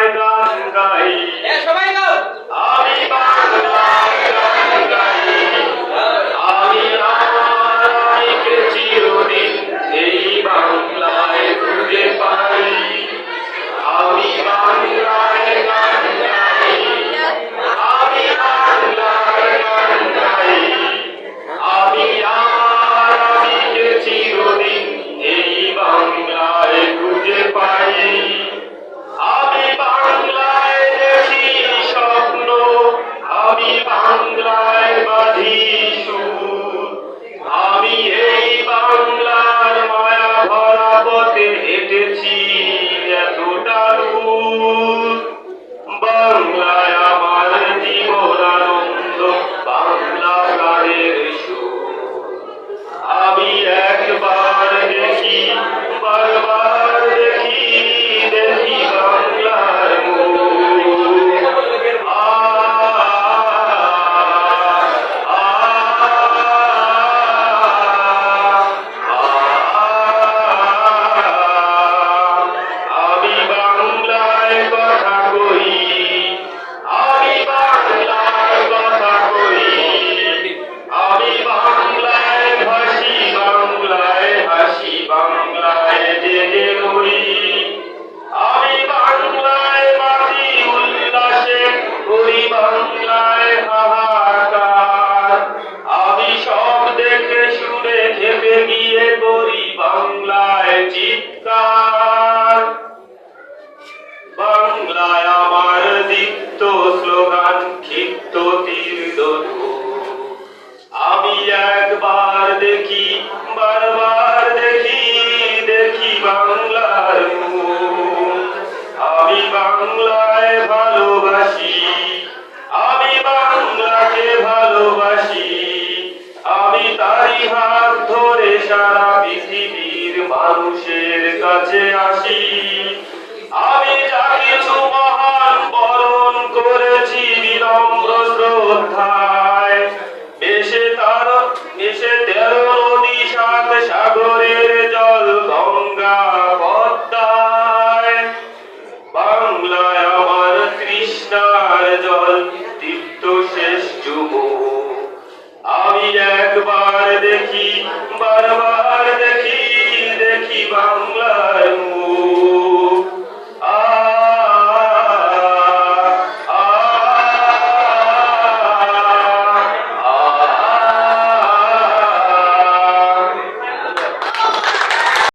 বাংলায় গান গাই, সবাই গাও। আমি বাংলায় গান গাই, আমি আমার আইকে চিরদিন এই বাংলায় খুঁজে পাই। আমি বাংলায় গান গাই, আমি বাংলায় গান গাই, আমি আমার আইকে চিরদিন এই বাংলায় খুঁজে পাই। আমি বাংলায় দেখি স্বপ্ন, আমি বাংলায় বাঁধি সুর, আমি এই বাংলার মায়া ভরা পথে হেঁটেছি এতটা দূর। বাংলায় আমার জীবন আনন্দ, বাংলা গানের সুর। আমি একবার দেখি, বারবার দেখি, দেখি বাংলার মুখ। আমি বাংলায় কথা কই, আমি বাংলায় কথা কই, আমি বাংলায় ভাসি, বাংলায় হাসি, বাংলায় জেগে মরি। আমি বাংলায় বাঁচি উল্লাসে, করি বাংলায় হাহাকার। আমি সব দেখে শুনে খেপে গিয়ে করি বাংলায় চিৎকার। বাংলায় আমার দীপ্ত স্লোগান, ক্ষিপ্ত তীর ধনু। আমি একবার দেখি, বারবার দেখি, দেখি বাংলার মুখ। আমি বাংলায় ভালোবাসি, আমি বাংলাকে ভালোবাসি, আমি তারি হাত ধরে সারা পৃথিবীর মানুষের কাছে আসি।